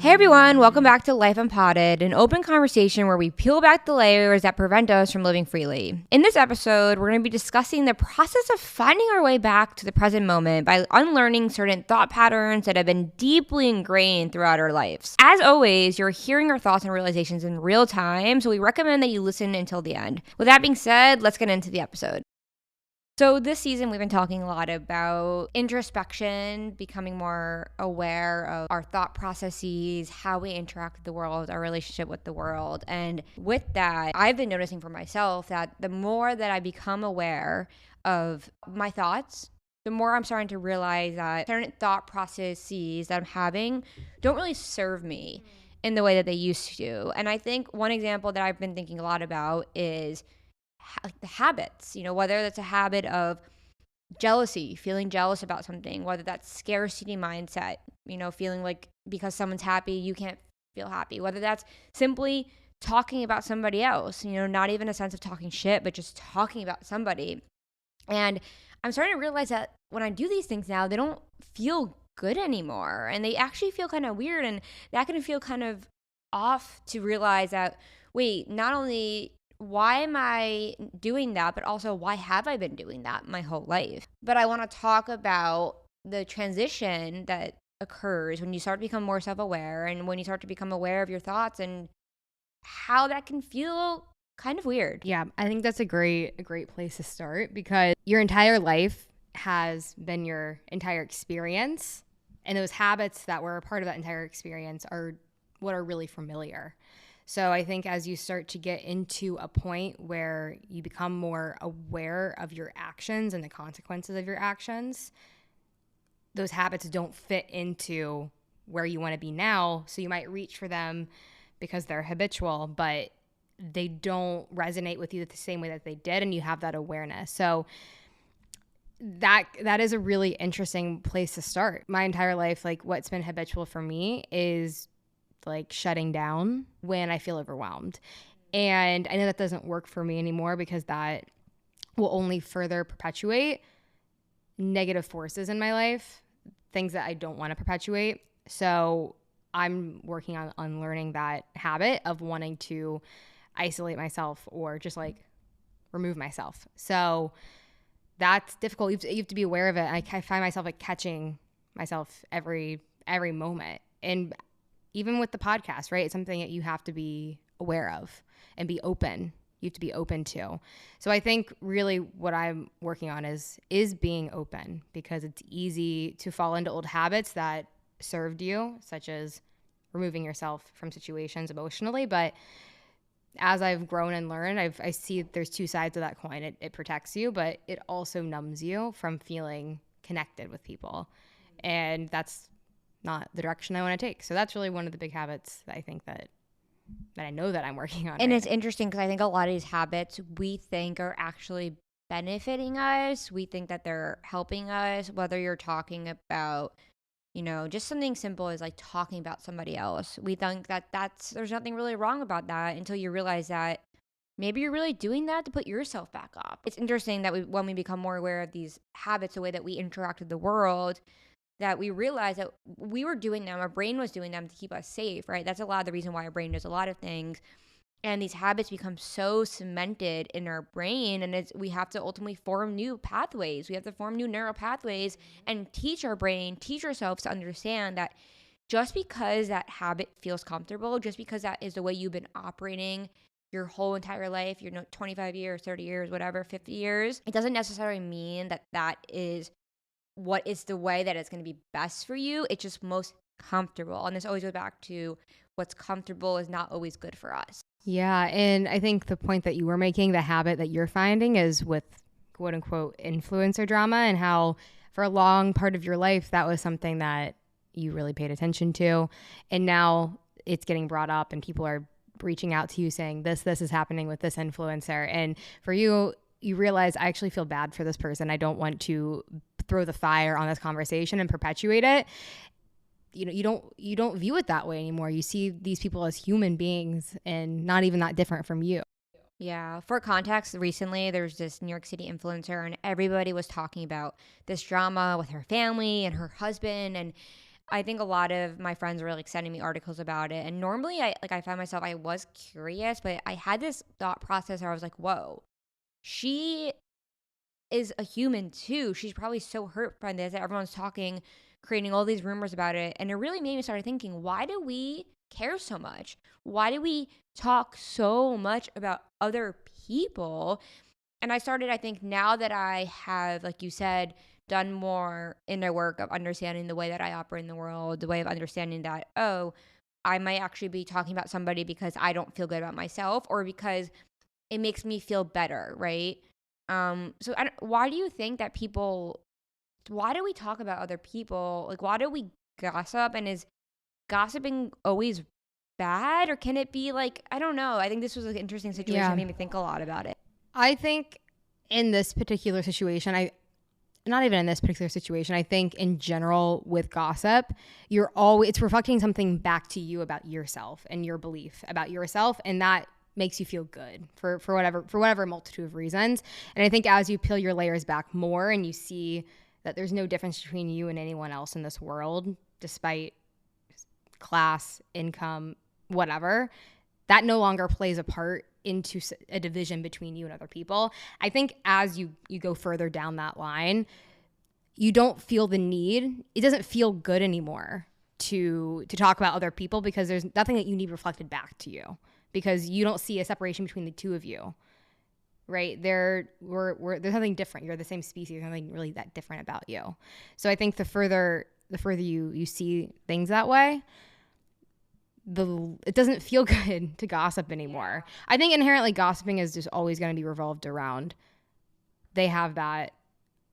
Hey everyone, welcome back to Life Unpotted, an open conversation where we peel back the layers that prevent us from living freely. In this episode, we're going to be discussing the process of finding our way back to the present moment by unlearning certain thought patterns that have been deeply ingrained throughout our lives. As always, you're hearing our thoughts and realizations in real time, so we recommend that you listen until the end. With that being said, let's get into the episode. So this season, we've been talking a lot about introspection, becoming more aware of our thought processes, how we interact with the world, our relationship with the world. And with that, I've been noticing for myself that the more that I become aware of my thoughts, the more I'm starting to realize that certain thought processes that I'm having don't really serve me in the way that they used to. And I think one example that I've been thinking a lot about is like the habits, whether that's a habit of jealousy, feeling jealous about something, whether that's scarcity mindset, feeling like because someone's happy, you can't feel happy, whether that's simply talking about somebody else, not even a sense of talking shit, but just talking about somebody. And I'm starting to realize that when I do these things now, they don't feel good anymore. And they actually feel kind of weird. And that can feel kind of off to realize that, wait, not only why am I doing that, but also why have I been doing that my whole life? But I want to talk about the transition that occurs when you start to become more self-aware and when you start to become aware of your thoughts and how that can feel kind of weird. Yeah, I think that's a great place to start because your entire life has been your entire experience, and those habits that were a part of that entire experience are what are really familiar. So I think as you start to get into a point where you become more aware of your actions and the consequences of your actions, those habits don't fit into where you want to be now. So you might reach for them because they're habitual, but they don't resonate with you the same way that they did, and you have that awareness. So that is a really interesting place to start. My entire life, like what's been habitual for me is like shutting down when I feel overwhelmed. And I know that doesn't work for me anymore because that will only further perpetuate negative forces in my life, things that I don't want to perpetuate. So I'm working on unlearning that habit of wanting to isolate myself or just like remove myself. So that's difficult. You have to be aware of it. I find myself like catching myself every moment. And even with the podcast, right? It's something that you have to be aware of and be open. You have to be open to. So I think really what I'm working on is being open, because it's easy to fall into old habits that served you, such as removing yourself from situations emotionally. But as I've grown and learned, I see there's two sides of that coin. It protects you, but it also numbs you from feeling connected with people. And that's not the direction I want to take. So that's really one of the big habits that I think that I know that I'm working on. And right it's interesting because I think a lot of these habits we think are actually benefiting us. We think that they're helping us, whether you're talking about, just something simple as like talking about somebody else. We think that there's nothing really wrong about that until you realize that maybe you're really doing that to put yourself back up. It's interesting that when we become more aware of these habits, the way that we interact with the world, that we realize that we were doing them, our brain was doing them to keep us safe, right? That's a lot of the reason why our brain does a lot of things. And these habits become so cemented in our brain, and we have to ultimately form new pathways. We have to form new neural pathways and teach our brain, teach ourselves to understand that just because that habit feels comfortable, just because that is the way you've been operating your whole entire life, 25 years, 30 years, whatever, 50 years, it doesn't necessarily mean that that is what is the way that it's going to be best for you. It's just most comfortable. And this always goes back to what's comfortable is not always good for us. Yeah. And I think the point that you were making, the habit that you're finding is with quote unquote influencer drama, and how for a long part of your life, that was something that you really paid attention to. And now it's getting brought up and people are reaching out to you saying this is happening with this influencer. And for you realize I actually feel bad for this person. I don't want to throw the fire on this conversation and perpetuate it. You don't view it that way anymore. You see these people as human beings and not even that different from you. Yeah. For context, recently there's this New York City influencer and everybody was talking about this drama with her family and her husband. And I think a lot of my friends were like sending me articles about it. And normally I find myself, I was curious, but I had this thought process where I was like, whoa, she is a human too. She's probably so hurt by this that everyone's talking, creating all these rumors about it. And it really made me start thinking, why do we care so much? Why do we talk so much about other people? And I started, I think, now that I have, like you said, done more inner work of understanding the way that I operate in the world, the way of understanding that, oh, I might actually be talking about somebody because I don't feel good about myself or because it makes me feel better, right? Why do you think that why do we talk about other people? Like, why do we gossip? And is gossiping always bad? Or can it be like, I don't know. I think this was an interesting situation. It Yeah. made me think a lot about it. I think in this particular situation, not even in this particular situation, I think in general with gossip, it's reflecting something back to you about yourself and your belief about yourself. And that makes you feel good for whatever multitude of reasons. And I think as you peel your layers back more and you see that there's no difference between you and anyone else in this world, despite class, income, whatever, that no longer plays a part into a division between you and other people. I think as you go further down that line, you don't feel the need. It doesn't feel good anymore to talk about other people because there's nothing that you need reflected back to you because you don't see a separation between the two of you. Right? There's nothing different. You're the same species. There's nothing really that different about you. So I think the further you see things that way, it doesn't feel good to gossip anymore. I think inherently gossiping is just always going to be revolved around they have that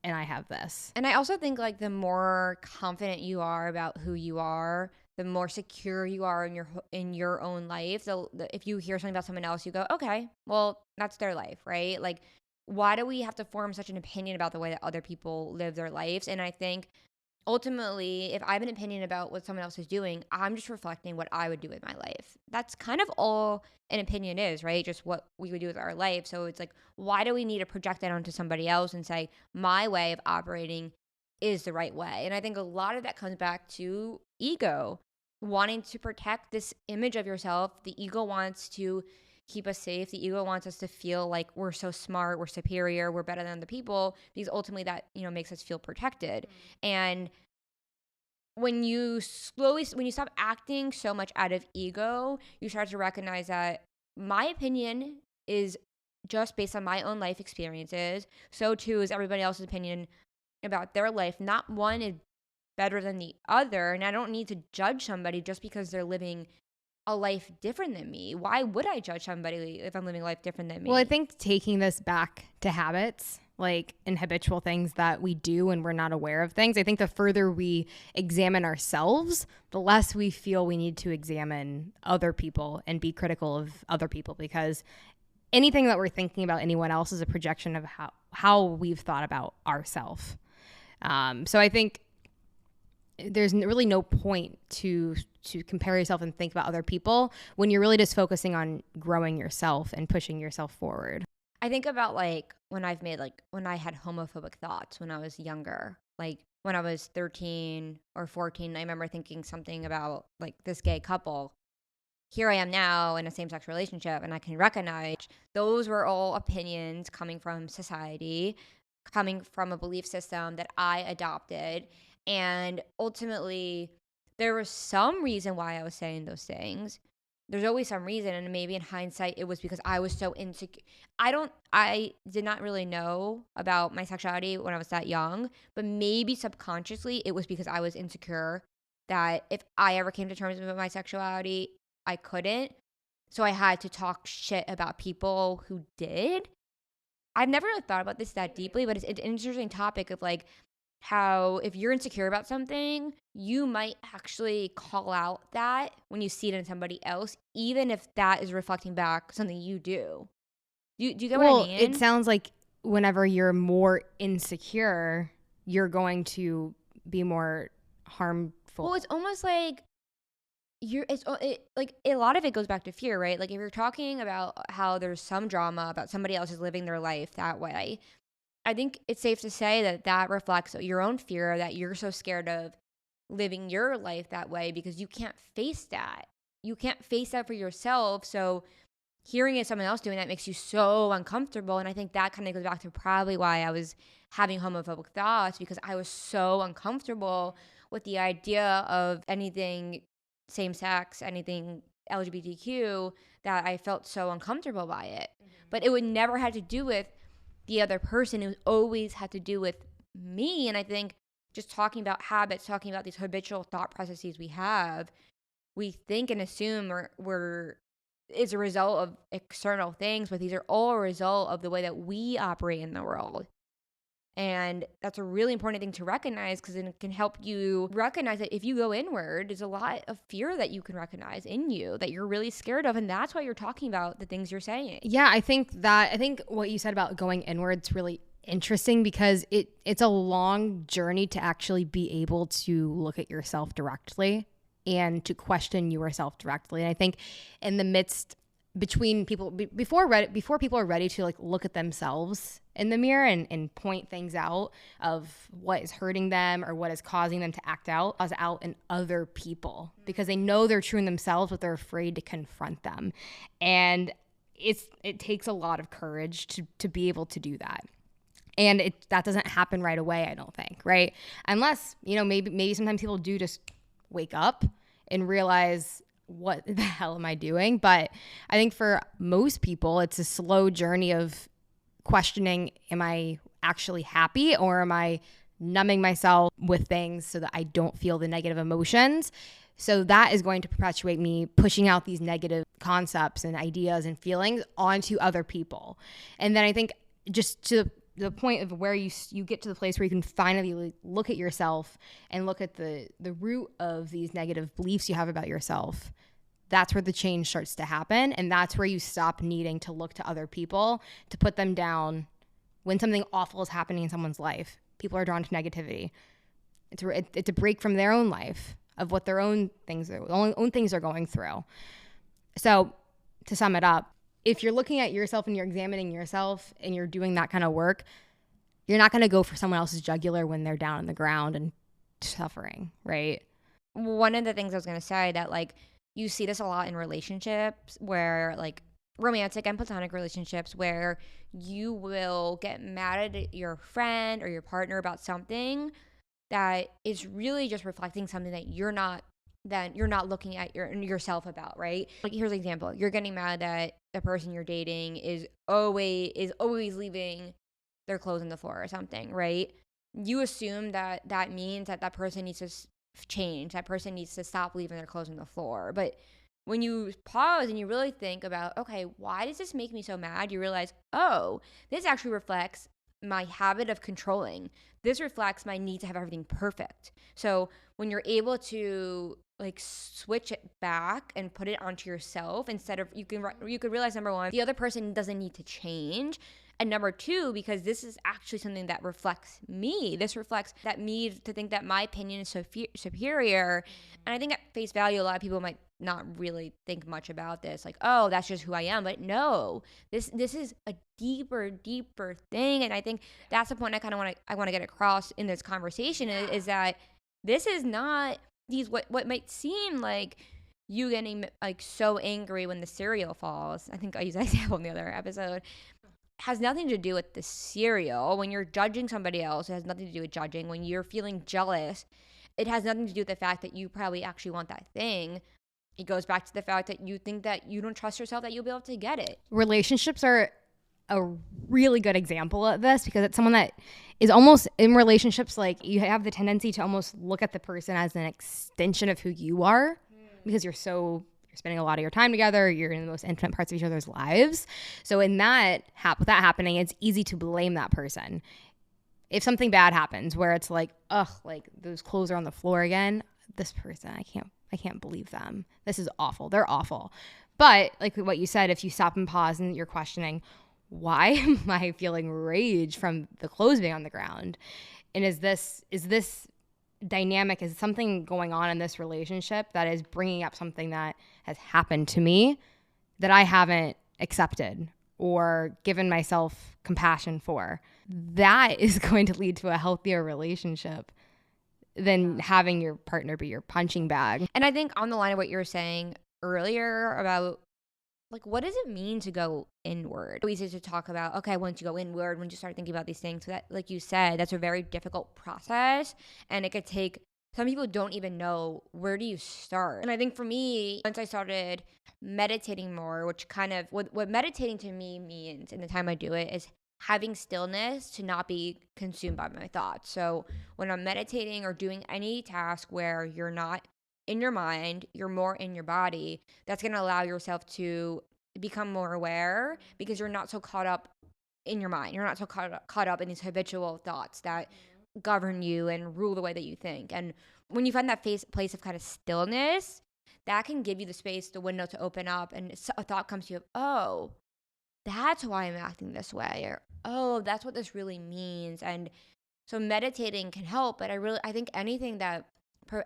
and I have this. And I also think like the more confident you are about who you are, the more secure you are in your own life. So if you hear something about someone else, you go, okay, well, that's their life, right? Like, why do we have to form such an opinion about the way that other people live their lives? And I think ultimately, if I have an opinion about what someone else is doing, I'm just reflecting what I would do with my life. That's kind of all an opinion is, right? Just what we would do with our life. So it's like, why do we need to project that onto somebody else and say, my way of operating is the right way? And I think a lot of that comes back to ego, wanting to protect this image of yourself. The ego wants to keep us safe. The ego wants us to feel like we're so smart, we're superior, we're better than the people, because ultimately that, makes us feel protected. And when you stop acting so much out of ego, you start to recognize that my opinion is just based on my own life experiences. So too is everybody else's opinion about their life. Not one is better than the other. And I don't need to judge somebody just because they're living a life different than me. Why would I judge somebody if I'm living a life different than me? Well, I think taking this back to habits, like in habitual things that we do when we're not aware of things, I think the further we examine ourselves, the less we feel we need to examine other people and be critical of other people, because anything that we're thinking about anyone else is a projection of how we've thought about ourselves. So I think there's really no point to compare yourself and think about other people when you're really just focusing on growing yourself and pushing yourself forward. I think about like when I had homophobic thoughts when I was younger, like when I was 13 or 14, I remember thinking something about like this gay couple. Here I am now in a same-sex relationship, and I can recognize those were all opinions coming from society, coming from a belief system that I adopted. And ultimately, there was some reason why I was saying those things. There's always some reason, and maybe in hindsight, it was because I was so insecure. I did not really know about my sexuality when I was that young, but maybe subconsciously, it was because I was insecure that if I ever came to terms with my sexuality, I couldn't. So I had to talk shit about people who did. I've never really thought about this that deeply, but it's an interesting topic of like how if you're insecure about something, you might actually call out that when you see it in somebody else, even if that is reflecting back something you do. Do you get what I mean? It sounds like whenever you're more insecure, you're going to be more harmful. Well, it's almost like like a lot of it goes back to fear, right? Like if you're talking about how there's some drama about somebody else is living their life that way, I think it's safe to say that reflects your own fear, that you're so scared of living your life that way because you can't face that. You can't face that for yourself. So hearing it someone else doing that makes you so uncomfortable. And I think that kind of goes back to probably why I was having homophobic thoughts, because I was so uncomfortable with the idea of anything same sex, anything LGBTQ, that I felt so uncomfortable by it. But it would never have to do with the other person. It was always had to do with me. And I think just talking about habits, talking about these habitual thought processes we think and assume we're is a result of external things, but these are all a result of the way that we operate in the world. And that's a really important thing to recognize, because it can help you recognize that if you go inward, there's a lot of fear that you can recognize in you that you're really scared of. And that's why you're talking about the things you're saying. Yeah, I think what you said about going inward is really interesting, because it's a long journey to actually be able to look at yourself directly and to question yourself directly. And I think in the midst between people, before people are ready to like look at themselves in the mirror and point things out of what is hurting them or what is causing them to act out in other people, because they know they're true in themselves, but they're afraid to confront them. And it takes a lot of courage to be able to do that. And that doesn't happen right away, I don't think, right? Unless, maybe sometimes people do just wake up and realize, what the hell am I doing? But I think for most people, it's a slow journey of questioning, am I actually happy, or am I numbing myself with things so that I don't feel the negative emotions? So that is going to perpetuate me pushing out these negative concepts and ideas and feelings onto other people. And then I think just to the point of where you get to the place where you can finally look at yourself and look at the root of these negative beliefs you have about yourself, that's where the change starts to happen. And that's where you stop needing to look to other people to put them down when something awful is happening in someone's life. People are drawn to negativity. It's a break from their own life, of what their own things are going through. So to sum it up, if you're looking at yourself and you're examining yourself and you're doing that kind of work, you're not going to go for someone else's jugular when they're down on the ground and suffering, right? One of the things I was going to say, that like you see this a lot in relationships, where like romantic and platonic relationships, where you will get mad at your friend or your partner about something that is really just reflecting something that you're not looking at yourself about, right? Like, here's an example. You're getting mad that the person you're dating is always leaving their clothes on the floor or something, right? You assume that means that person needs to change. That person needs to stop leaving their clothes on the floor. But when you pause and you really think about, okay, why does this make me so mad? You realize, oh, this actually reflects my habit of controlling. This reflects my need to have everything perfect. So when you're able to like switch it back and put it onto yourself, instead of you could realize, number one, the other person doesn't need to change, and number two, because this is actually something that reflects me. This reflects that me to think that my opinion is superior. And I think at face value, a lot of people might not really think much about this, like, oh, that's just who I am. But no, this is a deeper thing. And I think that's the point I want to get across in this conversation, is that this is not these what might seem like you getting like so angry when the cereal falls. I think I used that example in the other episode. Has nothing to do with the cereal. When you're judging somebody else, it has nothing to do with judging. When you're feeling jealous, it has nothing to do with the fact that you probably actually want that thing. It goes back to the fact that you think that you don't trust yourself, that you'll be able to get it. Relationships are a really good example of this, because it's someone that is almost in relationships, like you have the tendency to almost look at the person as an extension of who you are, because you're spending a lot of your time together, you're in the most intimate parts of each other's lives. So in with that happening, it's easy to blame that person. If something bad happens where it's like, ugh, like those clothes are on the floor again, this person, I can't believe them. This is awful. They're awful. But like what you said, if you stop and pause and you're questioning, why am I feeling rage from the clothes being on the ground? And is this dynamic, is something going on in this relationship that is bringing up something that has happened to me that I haven't accepted or given myself compassion for? That is going to lead to a healthier relationship than having your partner be your punching bag. And I think on the line of what you were saying earlier about like, what does it mean to go inward? It's easy to talk about, okay, once you go inward, once you start thinking about these things, so that, like you said, that's a very difficult process. And it could take, some people don't even know, where do you start? And I think for me, once I started meditating more, which kind of, what meditating to me means in the time I do it is having stillness to not be consumed by my thoughts. So when I'm meditating or doing any task where you're not in your mind, you're more in your body, that's going to allow yourself to become more aware because you're not so caught up in your mind. You're not so caught up in these habitual thoughts that govern you and rule the way that you think. And when you find that place of kind of stillness, that can give you the space, the window to open up, and a thought comes to you of, oh, that's why I'm acting this way, or oh, that's what this really means. And so meditating can help, but I think anything that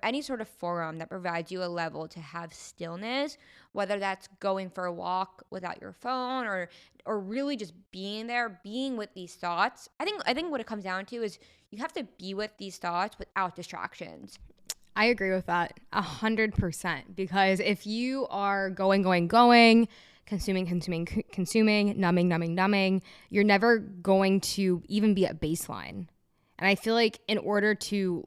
any sort of forum that provides you a level to have stillness, whether that's going for a walk without your phone or really just being there, being with these thoughts. I think what it comes down to is you have to be with these thoughts without distractions. I agree with that 100%, because if you are going, consuming, numbing, you're never going to even be at baseline. And I feel like in order to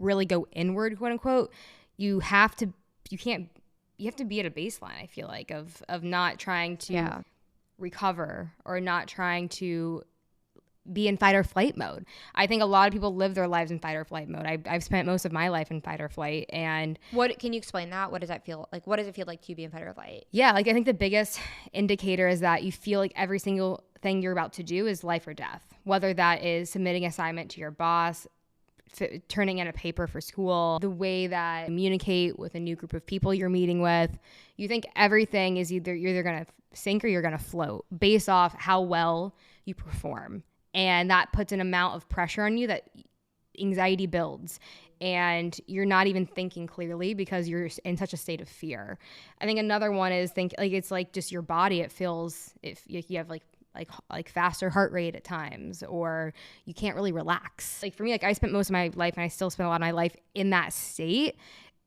really go inward, quote unquote, you have to be at a baseline, I feel like, of not trying to recover or not trying to be in fight or flight mode. I think a lot of people live their lives in fight or flight mode. I've spent most of my life in fight or flight. And what can you explain that? What does that feel like? What does it feel like to be in fight or flight? Yeah, like I think the biggest indicator is that you feel like every single thing you're about to do is life or death, whether that is submitting assignment to your boss, turning in a paper for school, the way that you communicate with a new group of people you're meeting with. You think everything is you're either going to sink or you're going to float based off how well you perform. And that puts an amount of pressure on you that anxiety builds, and you're not even thinking clearly because you're in such a state of fear. I think another one is it's like just your body. It feels, if you have like faster heart rate at times, or you can't really relax. Like for me, like I spent most of my life, and I still spend a lot of my life in that state.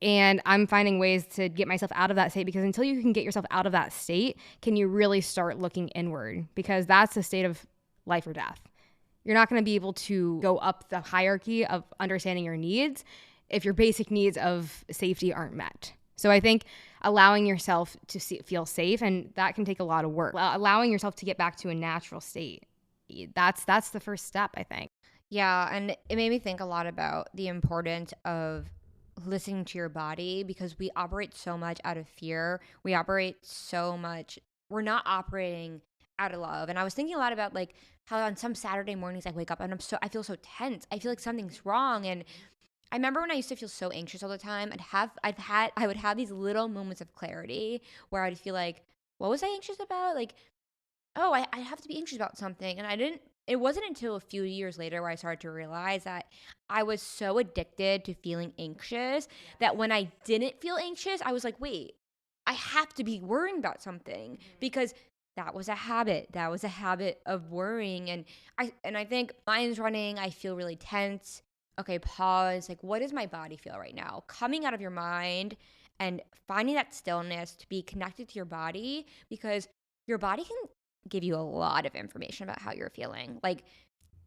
And I'm finding ways to get myself out of that state, because until you can get yourself out of that state, can you really start looking inward? Because that's a state of life or death. You're not going to be able to go up the hierarchy of understanding your needs if your basic needs of safety aren't met. So I think allowing yourself to feel safe, and that can take a lot of work. Allowing yourself to get back to a natural state, that's the first step, I think. Yeah, and it made me think a lot about the importance of listening to your body, because we operate so much out of fear. We're not operating out of love. And I was thinking a lot about like how on some Saturday mornings I wake up and I feel so tense. I feel like something's wrong. And I remember when I used to feel so anxious all the time, I would have these little moments of clarity where I'd feel like, what was I anxious about? Like, oh, I have to be anxious about something. And it wasn't until a few years later where I started to realize that I was so addicted to feeling anxious that when I didn't feel anxious, I was like, wait, I have to be worrying about something, because that was a habit. That was a habit of worrying. And I think mine's running. I feel really tense. Okay, pause. Like, what does my body feel right now? Coming out of your mind and finding that stillness to be connected to your body, because your body can give you a lot of information about how you're feeling. Like,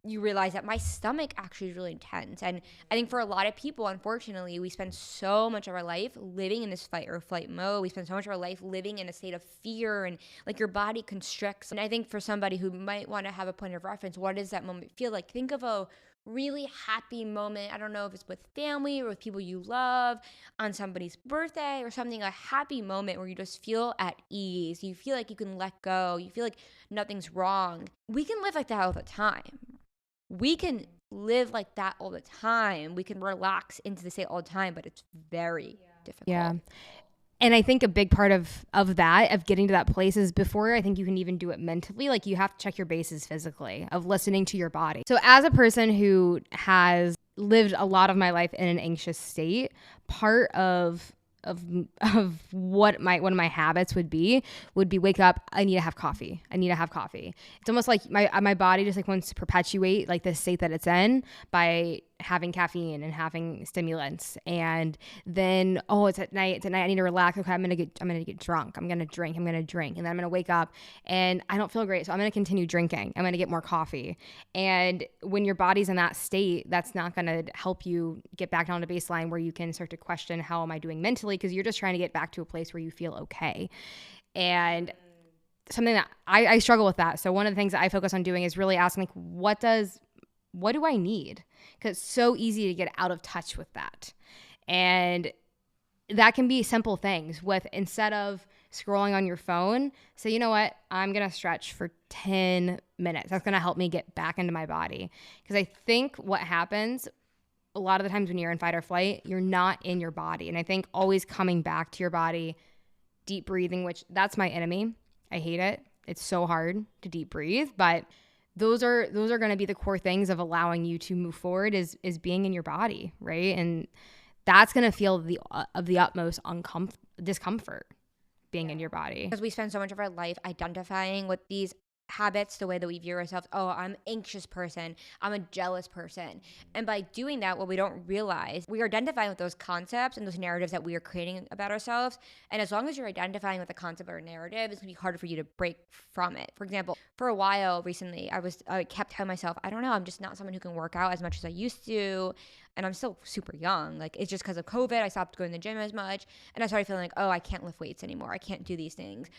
you realize that my stomach actually is really tense. And I think for a lot of people, unfortunately, we spend so much of our life living in this fight or flight mode. We spend so much of our life living in a state of fear, and like your body constricts. And I think for somebody who might want to have a point of reference, what does that moment feel like? Think of a really happy moment. I don't know if it's with family or with people you love, on somebody's birthday or something, a happy moment where you just feel at ease. You feel like you can let go. You feel like nothing's wrong. We can live like that all the time. We can live like that all the time. We can relax into the state all the time, but it's very difficult. Yeah. And I think a big part of that, of getting to that place, is before I think you can even do it mentally, like you have to check your bases physically, of listening to your body. So as a person who has lived a lot of my life in an anxious state, part of what one of my habits would be wake up, I need to have coffee. It's almost like my body just like wants to perpetuate like the state that it's in by having caffeine and having stimulants, and then it's at night, I need to relax. Okay, I'm gonna get drunk, I'm gonna drink, and then I'm gonna wake up and I don't feel great, so I'm gonna continue drinking, I'm gonna get more coffee. And when your body's in that state, that's not gonna help you get back down to baseline where you can start to question, how am I doing mentally, because you're just trying to get back to a place where you feel okay. And something that I struggle with that. So one of the things that I focus on doing is really asking, like, what do I need? Because it's so easy to get out of touch with that. And that can be simple things with, instead of scrolling on your phone, say, you know what, I'm going to stretch for 10 minutes. That's going to help me get back into my body. Because I think what happens a lot of the times when you're in fight or flight, you're not in your body. And I think always coming back to your body, deep breathing, which that's my enemy. I hate it. It's so hard to deep breathe, but those are going to be the core things of allowing you to move forward, is being in your body, right? And that's going to feel the utmost discomfort, being in your body. Because we spend so much of our life identifying with these habits, the way that we view ourselves. Oh, I'm an anxious person, I'm a jealous person. And by doing that, what we don't realize, we are identifying with those concepts and those narratives that we are creating about ourselves. And as long as you're identifying with the concept or narrative, it's gonna be harder for you to break from it. For example, for a while recently, I kept telling myself, I don't know, I'm just not someone who can work out as much as I used to. And I'm still super young. Like, it's just because of COVID, I stopped going to the gym as much. And I started feeling like, oh, I can't lift weights anymore, I can't do these things.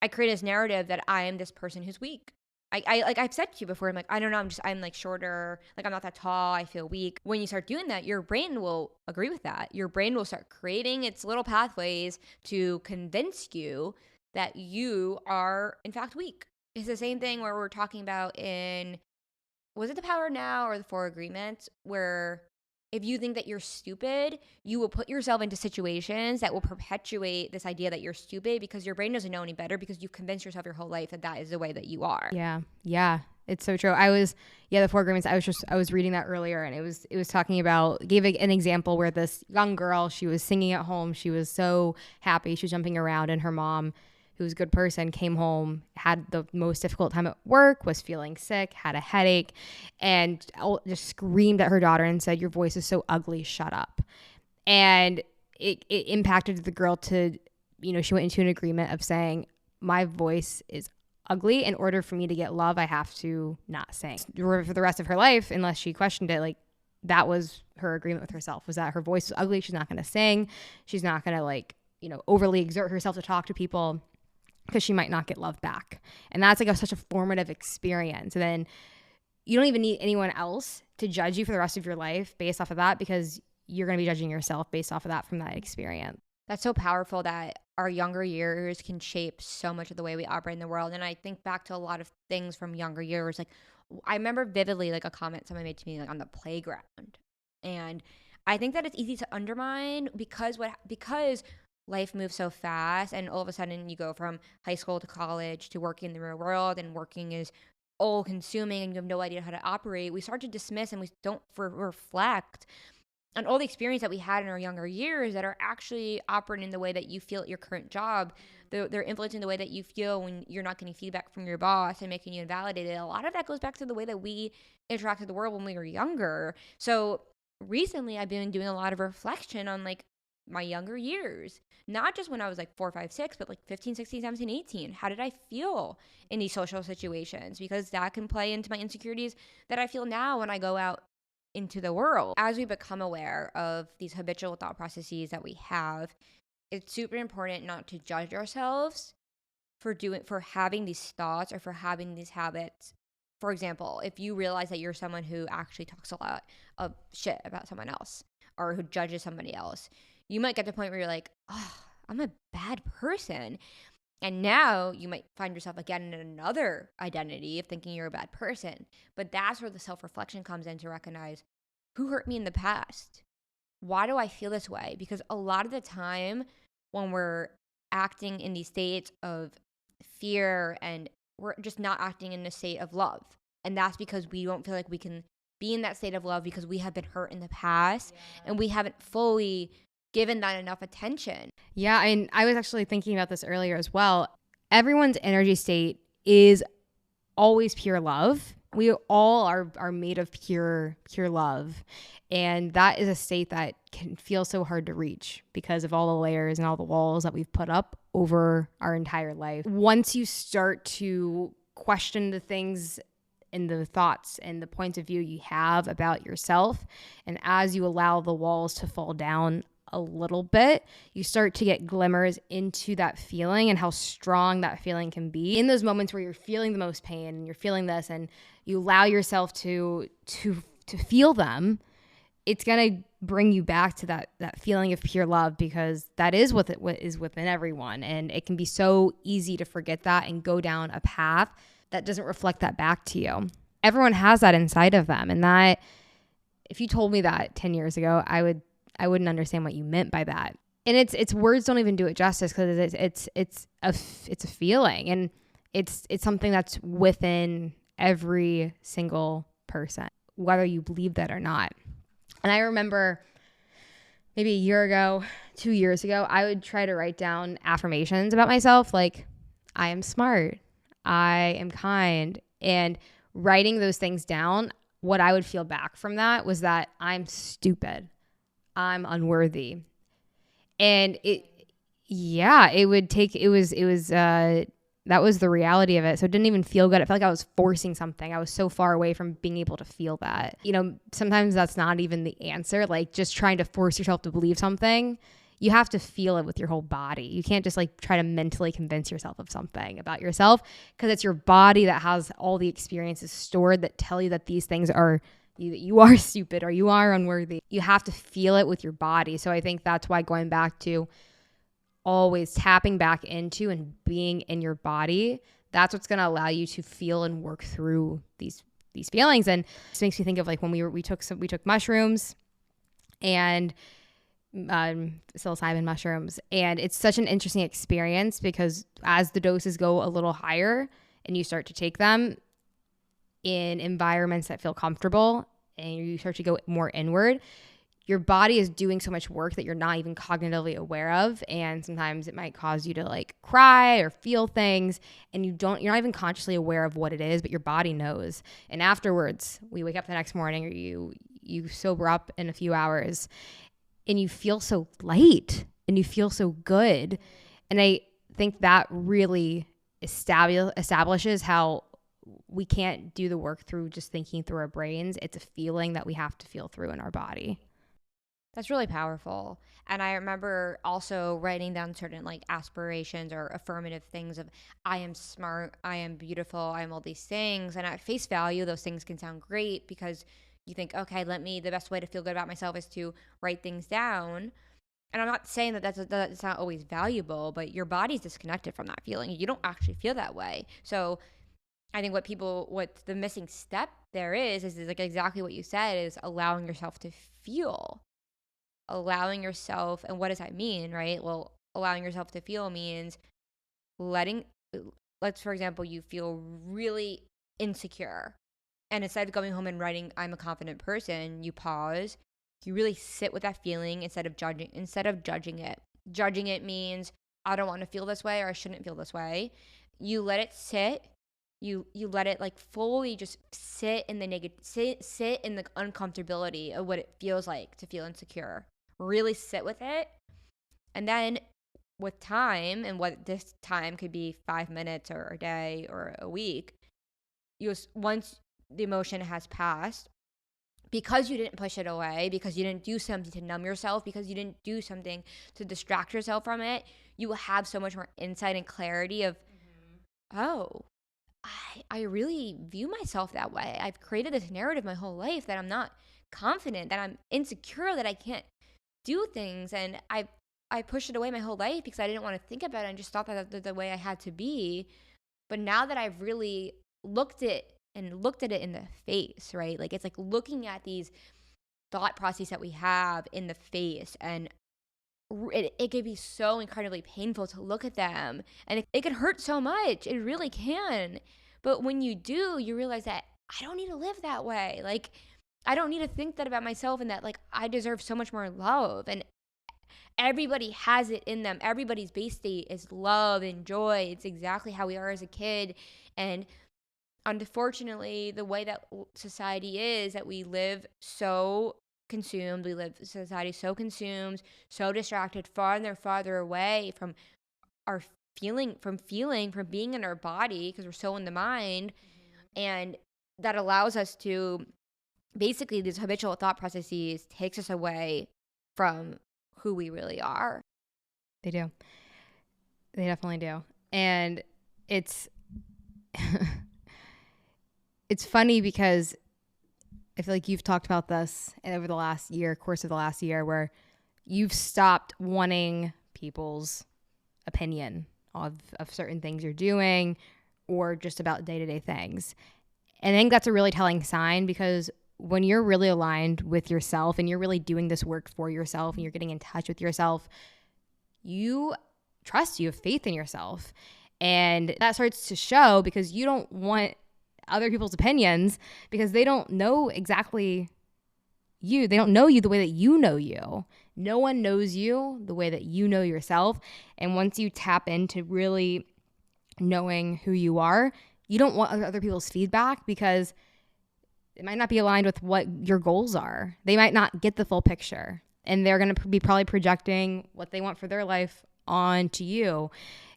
I create this narrative that I am this person who's weak. I like I've said to you before, I'm like, I don't know, I'm like shorter, like I'm not that tall, I feel weak. When you start doing that, your brain will agree with that. Your brain will start creating its little pathways to convince you that you are in fact weak. It's the same thing where we're talking about in, was it The Power Now or the Four Agreements, where if you think that you're stupid, you will put yourself into situations that will perpetuate this idea that you're stupid, because your brain doesn't know any better, because you've convinced yourself your whole life that that is the way that you are. Yeah. It's so true. The Four Agreements, I was reading that earlier, and it was talking about, gave an example where this young girl, she was singing at home. She was so happy. She was jumping around, and her mom, who's a good person, came home, had the most difficult time at work, was feeling sick, had a headache, and just screamed at her daughter and said, "Your voice is so ugly, shut up." And it impacted the girl to, she went into an agreement of saying, my voice is ugly. In order for me to get love, I have to not sing. For the rest of her life, unless she questioned it, like, that was her agreement with herself, was that her voice is ugly. She's not going to sing. She's not going to overly exert herself to talk to people, because she might not get love back. And that's like such a formative experience. And then you don't even need anyone else to judge you for the rest of your life based off of that, because you're going to be judging yourself based off of that, from that experience. That's so powerful that our younger years can shape so much of the way we operate in the world. And I think back to a lot of things from younger years. Like, I remember vividly, like, a comment someone made to me, like, on the playground. And I think that it's easy to undermine because life moves so fast, and all of a sudden you go from high school to college to working in the real world, and working is all consuming and you have no idea how to operate. We start to dismiss, and we don't reflect on all the experience that we had in our younger years that are actually operating in the way that you feel at your current job. They're influencing the way that you feel when you're not getting feedback from your boss and making you invalidated. A lot of that goes back to the way that we interact with the world when we were younger. So recently I've been doing a lot of reflection on, like, my younger years, not just when I was like 4, 5, 6, but like 15, 16, 17, 18. How did I feel in these social situations? Because that can play into my insecurities that I feel now when I go out into the world. As we become aware of these habitual thought processes that we have, it's super important not to judge ourselves for having these thoughts or for having these habits. For example, if you realize that you're someone who actually talks a lot of shit about someone else, or who judges somebody else, you might get to the point where you're like, oh, I'm a bad person. And now you might find yourself again in another identity of thinking you're a bad person. But that's where the self-reflection comes in, to recognize, who hurt me in the past? Why do I feel this way? Because a lot of the time when we're acting in these states of fear, and we're just not acting in a state of love. And that's because we don't feel like we can be in that state of love, because we have been hurt in the past, and we haven't fully given that enough attention. Yeah, and I was actually thinking about this earlier as well. Everyone's energy state is always pure love. We all are made of pure love. And that is a state that can feel so hard to reach because of all the layers and all the walls that we've put up over our entire life. Once you start to question the things and the thoughts and the points of view you have about yourself, and as you allow the walls to fall down a little bit, you start to get glimmers into that feeling and how strong that feeling can be. In those moments where you're feeling the most pain and you're feeling this, and you allow yourself to feel them, it's going to bring you back to that feeling of pure love, because that is what is within everyone. And it can be so easy to forget that and go down a path that doesn't reflect that back to you. Everyone has that inside of them. And that, if you told me that 10 years ago, I wouldn't understand what you meant by that. And it's words don't even do it justice, because it's a feeling, and it's something that's within every single person, whether you believe that or not. And I remember maybe a year ago, 2 years ago, I would try to write down affirmations about myself, like I am smart, I am kind, and writing those things down, what I would feel back from that was that I'm stupid, I'm unworthy. And that was the reality of it. So it didn't even feel good. I felt like I was forcing something. I was so far away from being able to feel that. Sometimes that's not even the answer. Like, just trying to force yourself to believe something, you have to feel it with your whole body. You can't just like try to mentally convince yourself of something about yourself, because it's your body that has all the experiences stored that tell you that these things are you are stupid or you are unworthy. You have to feel it with your body. So I think that's why going back to always tapping back into and being in your body, that's what's going to allow you to feel and work through these feelings. And this makes me think of like when we took mushrooms, and psilocybin mushrooms, and it's such an interesting experience, because as the doses go a little higher and you start to take them in environments that feel comfortable and you start to go more inward, your body is doing so much work that you're not even cognitively aware of. And sometimes it might cause you to like cry or feel things, and you're not even consciously aware of what it is, but your body knows. And afterwards, we wake up the next morning, or you sober up in a few hours, and you feel so light and you feel so good. And I think that really establishes how we can't do the work through just thinking through our brains. It's a feeling that we have to feel through in our body. That's really powerful. And I remember also writing down certain like aspirations or affirmative things of I am smart, I am beautiful, I am all these things. And at face value, those things can sound great, because you think, okay, the best way to feel good about myself is to write things down. And I'm not saying that that's not always valuable, but your body's disconnected from that feeling. You don't actually feel that way. So I think what the missing step there is like exactly what you said, is allowing yourself to feel. Allowing yourself, and what does that mean, right? Well, allowing yourself to feel means let's, for example, you feel really insecure. And instead of going home and writing, I'm a confident person, you pause, you really sit with that feeling instead of judging it. Judging it means I don't want to feel this way, or I shouldn't feel this way. You let it sit. You let it like fully just sit in the sit in the uncomfortability of what it feels like to feel insecure. Really sit with it. And then with time, and what this time could be 5 minutes or a day or a week, once the emotion has passed, because you didn't push it away, because you didn't do something to numb yourself, because you didn't do something to distract yourself from it, you will have so much more insight and clarity of, oh, I really view myself that way. I've created this narrative my whole life that I'm not confident, that I'm insecure, that I can't do things. And I pushed it away my whole life because I didn't want to think about it and just thought that the way I had to be. But now that I've really looked at it in the face, right? Like, it's like looking at these thought processes that we have in the face, and it can be so incredibly painful to look at them, and it can hurt so much. It really can. But when you do, you realize that I don't need to live that way. Like, I don't need to think that about myself, and that like I deserve so much more love. And everybody has it in them. Everybody's base state is love and joy. It's exactly how we are as a kid. And unfortunately, the way that society is, that we live so consumed, society so consumed, so distracted, farther and farther away from our from being in our body, because we're so in the mind. And that allows us to, basically, these habitual thought processes takes us away from who we really are. They do. They definitely do. And it's it's funny because I feel like you've talked about this over the last year, course of the last year, where you've stopped wanting people's opinion of certain things you're doing or just about day-to-day things. And I think that's a really telling sign, because when you're really aligned with yourself and you're really doing this work for yourself and you're getting in touch with yourself, you trust, you have faith in yourself. And that starts to show, because you don't want other people's opinions, because they don't know exactly you. They don't know you the way that you know you. No one knows you the way that you know yourself. And once you tap into really knowing who you are, you don't want other people's feedback, because it might not be aligned with what your goals are. They might not get the full picture, and they're going to be probably projecting what they want for their life onto you.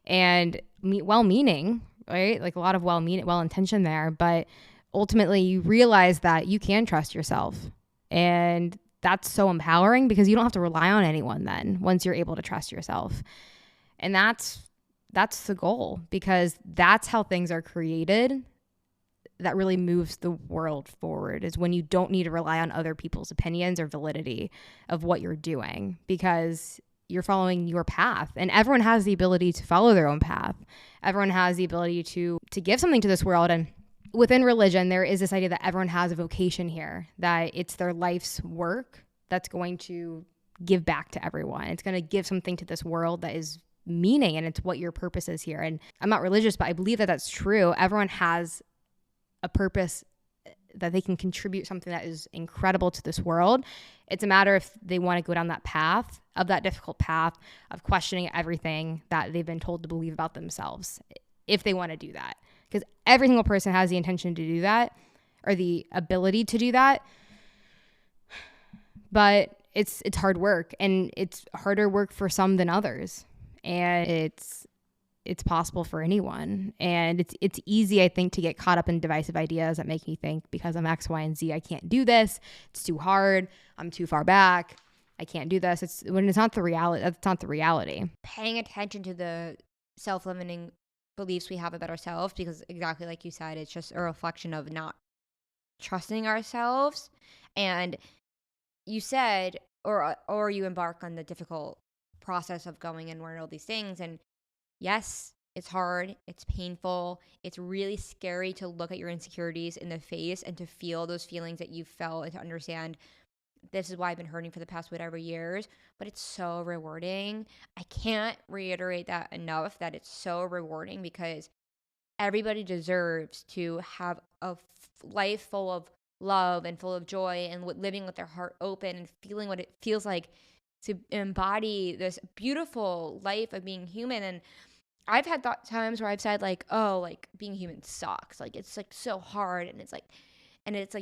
And well-meaning, right? Like a lot of well-intention there, but ultimately you realize that you can trust yourself. And that's so empowering, because you don't have to rely on anyone then, once you're able to trust yourself. And that's the goal, because that's how things are created. That really moves the world forward, is when you don't need to rely on other people's opinions or validity of what you're doing, because you're following your path. And everyone has the ability to follow their own path. Everyone has the ability to give something to this world. And within religion, there is this idea that everyone has a vocation here, that it's their life's work that's going to give back to everyone. It's going to give something to this world that is meaning, and it's what your purpose is here. And I'm not religious, but I believe that that's true. Everyone has a purpose, that they can contribute something that is incredible to this world. It's a matter if they want to go down that path, of that difficult path of questioning everything that they've been told to believe about themselves, if they want to do that. Because every single person has the intention to do that, or the ability to do that. But it's hard work, and it's harder work for some than others. And it's possible for anyone. And it's easy, I think, to get caught up in divisive ideas that make me think, because I'm X, Y, and Z, I can't do this. It's too hard. I'm too far back. I can't do this. It's not the reality. That's not the reality. Paying attention to the self-limiting beliefs we have about ourselves, because exactly like you said, it's just a reflection of not trusting ourselves. And you said, or you embark on the difficult process of going and learn all these things. And yes, it's hard, it's painful, it's really scary to look at your insecurities in the face and to feel those feelings that you felt, and to understand, this is why I've been hurting for the past whatever years. But it's so rewarding. I can't reiterate that enough, that it's so rewarding, because everybody deserves to have a life full of love and full of joy, and living with their heart open and feeling what it feels like to embody this beautiful life of being human. And I've had times where I've said, like, oh, like, being human sucks. Like, it's like so hard. And it's like,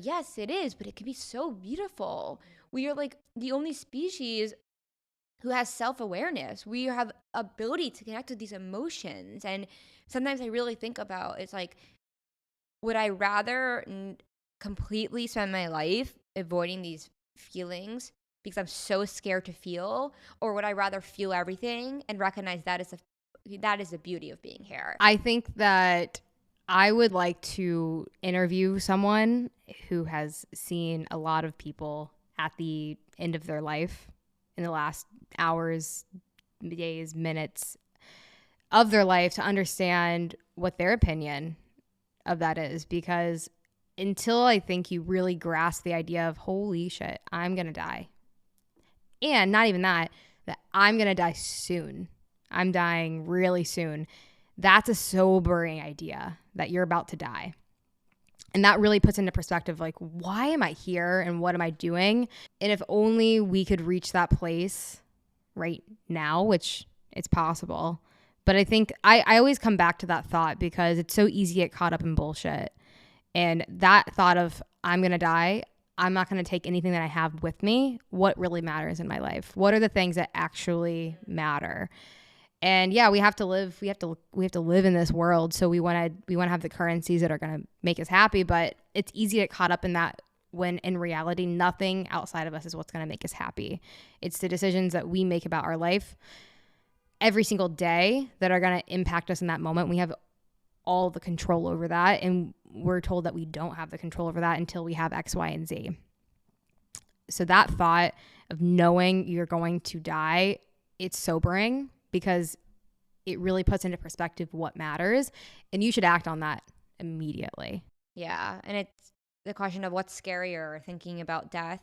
yes, it is, but it can be so beautiful. We are like the only species who has self-awareness. We have ability to connect with these emotions. And sometimes I really think about, it's like, would I rather completely spend my life avoiding these feelings because I'm so scared to feel, or would I rather feel everything and recognize that is the beauty of being here? I think that I would like to interview someone who has seen a lot of people at the end of their life, in the last hours, days, minutes of their life, to understand what their opinion of that is. Because until I think you really grasp the idea of, holy shit, I'm going to die. And not even that I'm going to die soon. I'm dying really soon. That's a sobering idea, that you're about to die. And that really puts into perspective, like, why am I here and what am I doing? And if only we could reach that place right now, which it's possible. But I think I always come back to that thought, because it's so easy to get caught up in bullshit. And that thought of I'm going to die, I'm not going to take anything that I have with me. What really matters in my life? What are the things that actually matter? And yeah, we have to live. We have to live in this world. So we want to have the currencies that are going to make us happy. But it's easy to get caught up in that when in reality, nothing outside of us is what's going to make us happy. It's the decisions that we make about our life every single day that are going to impact us in that moment. We have all the control over that, and we're told that we don't have the control over that until we have X, Y, and Z. So that thought of knowing you're going to die, it's sobering because it really puts into perspective what matters, and you should act on that immediately. Yeah, and it's the question of what's scarier, thinking about death,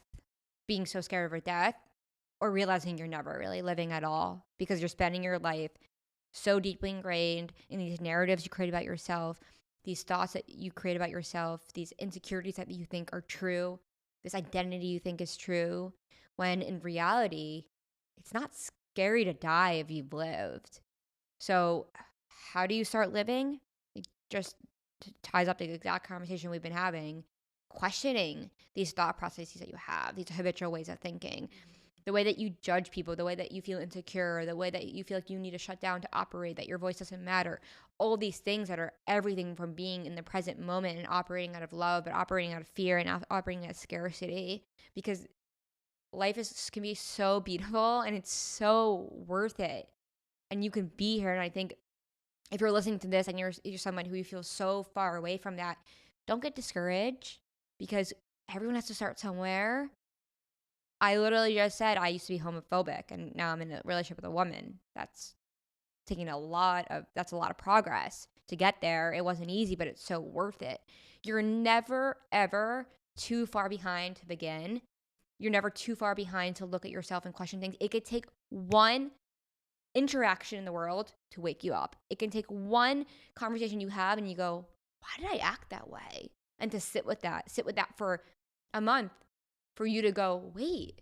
being so scared of death, or realizing you're never really living at all because you're spending your life so deeply ingrained in these narratives you create about yourself, these thoughts that you create about yourself, these insecurities that you think are true, this identity you think is true, when in reality, it's not scary to die if you've lived. So how do you start living? It just ties up the exact conversation we've been having, questioning these thought processes that you have, these habitual ways of thinking, the way that you judge people, the way that you feel insecure, the way that you feel like you need to shut down to operate, that your voice doesn't matter. All these things that are everything from being in the present moment and operating out of love, but operating out of fear and operating out of scarcity. Because life can be so beautiful and it's so worth it. And you can be here. And I think if you're listening to this and you're someone who you feel so far away from that, don't get discouraged because everyone has to start somewhere. I literally just said I used to be homophobic and now I'm in a relationship with a woman. That's a lot of progress to get there. It wasn't easy, but it's so worth it. You're never, ever too far behind to begin. You're never too far behind to look at yourself and question things. It could take one interaction in the world to wake you up. It can take one conversation you have and you go, why did I act that way? And to sit with that for a month for you to go, wait,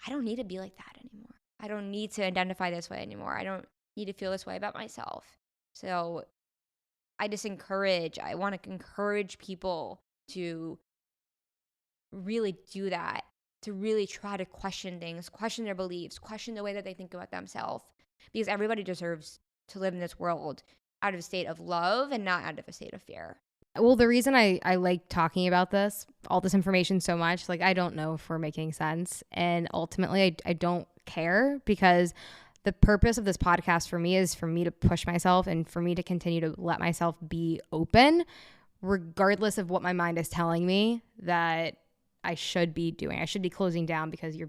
I don't need to be like that anymore. I don't need to identify this way anymore. I don't need to feel this way about myself. So I want to encourage people to really do that, to really try to question things, question their beliefs, question the way that they think about themselves, because everybody deserves to live in this world out of a state of love and not out of a state of fear. Well, the reason I like talking about all this information so much, like I don't know if we're making sense. And ultimately, I don't care because the purpose of this podcast for me is for me to push myself and for me to continue to let myself be open, regardless of what my mind is telling me that I should be doing. I should be closing down because you're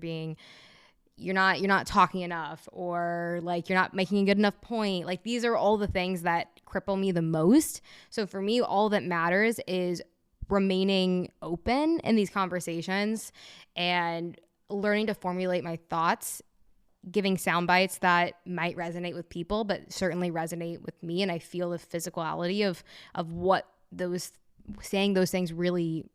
not talking enough, or like you're not making a good enough point. Like these are all the things that cripple me the most. So for me, all that matters is remaining open in these conversations and learning to formulate my thoughts, giving sound bites that might resonate with people, but certainly resonate with me. And I feel the physicality of what saying those things really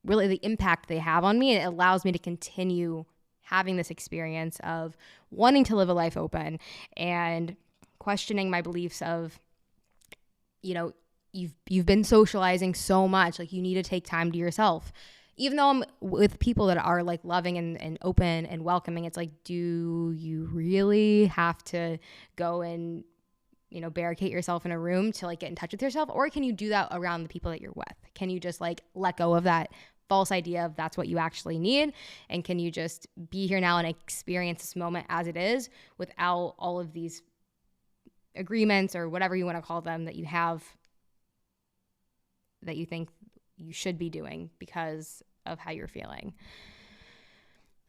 the impact they have on me. It allows me to continue having this experience of wanting to live a life open and questioning my beliefs of, you've been socializing so much, like you need to take time to yourself. Even though I'm with people that are like loving and open and welcoming, it's like, do you really have to go and, barricade yourself in a room to like get in touch with yourself? Or can you do that around the people that you're with? Can you just like let go of that false idea of that's what you actually need? And can you just be here now and experience this moment as it is without all of these agreements or whatever you want to call them that you have, that you think you should be doing because of how you're feeling?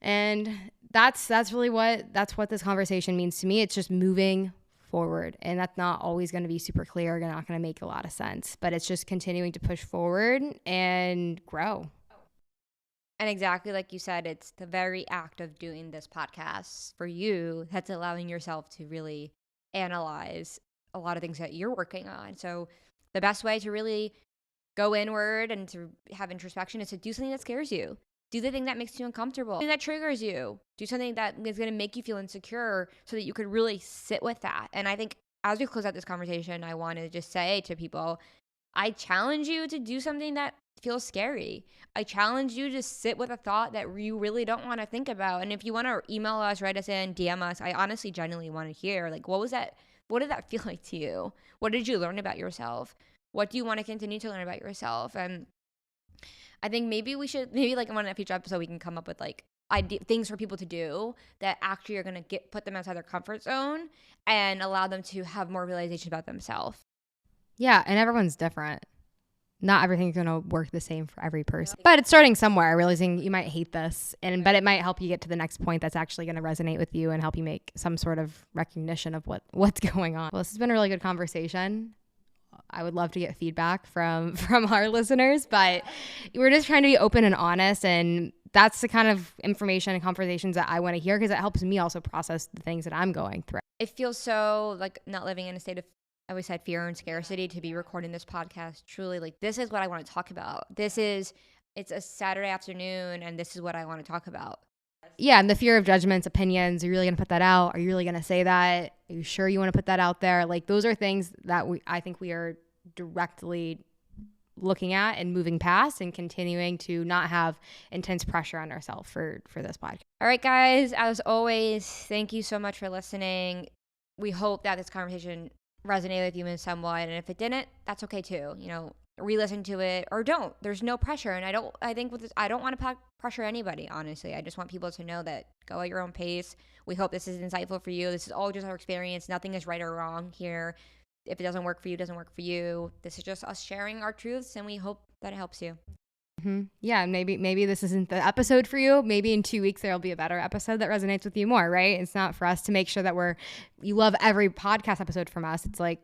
And that's really what this conversation means to me. It's just moving forward, and that's not always going to be super clear, not going to make a lot of sense, but it's just continuing to push forward and grow. And exactly like you said, it's the very act of doing this podcast for you that's allowing yourself to really analyze a lot of things that you're working on. So the best way to really go inward and to have introspection is to do something that scares you. Do the thing that makes you uncomfortable, something that triggers you. Do something that is going to make you feel insecure so that you could really sit with that. And I think as we close out this conversation, I want to just say to people, I challenge you to do something that feels scary. I challenge you to sit with a thought that you really don't want to think about. And if you want to email us, write us in, DM us, I honestly genuinely want to hear, like, what did that feel like to you? What did you learn about yourself? What do you want to continue to learn about yourself? And I think maybe like in one future episode, we can come up with like things for people to do that actually are going to put them outside their comfort zone and allow them to have more realization about themselves. Yeah, and everyone's different. Not everything's going to work the same for every person. But it's starting somewhere, realizing you might hate this, but it might help you get to the next point that's actually going to resonate with you and help you make some sort of recognition of what's going on. Well, this has been a really good conversation. I would love to get feedback from our listeners, but we're just trying to be open and honest, and that's the kind of information and conversations that I want to hear, because it helps me also process the things that I'm going through. It feels so like not living in a state of, I always said, fear and scarcity, to be recording this podcast. Truly, like, this is what I want to talk about. It's a Saturday afternoon, and this is what I want to talk about. Yeah, and the fear of judgments, opinions. Are you really going to put that out? Are you really going to say that? Are you sure you want to put that out there? Like, those are things that I think we are directly looking at and moving past, and continuing to not have intense pressure on ourselves for this podcast. All right, guys, as always, thank you so much for listening. We hope that this conversation resonated with you in some way, and if it didn't, that's okay too. Re-listen to it or don't. There's no pressure, and I don't want to pressure anybody, honestly. I just want people to know that go at your own pace. We hope this is insightful for you. This is all just our experience. Nothing is right or wrong here. If it doesn't work for you, it doesn't work for you. This is just us sharing our truths, and we hope that it helps you. Yeah, maybe this isn't the episode for you. Maybe in 2 weeks there'll be a better episode that resonates with you more, right? It's not for us to make sure that you love every podcast episode from us. It's like,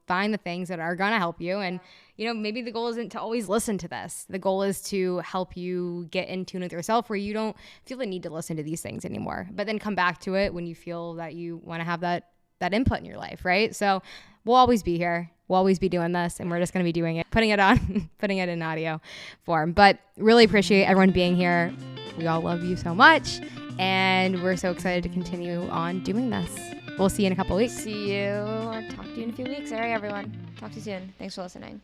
find the things that are gonna help you, and maybe the goal isn't to always listen to this. The goal is to help you get in tune with yourself, where you don't feel the need to listen to these things anymore, but then come back to it when you feel that you want to have that input in your life, right? So we'll always be here. We'll always be doing this, and we're just going to be doing it, putting it in audio form. But really appreciate everyone being here. We all love you so much, and we're so excited to continue on doing this. We'll see you in a couple weeks. See you, or talk to you in a few weeks. All right, everyone. Talk to you soon. Thanks for listening.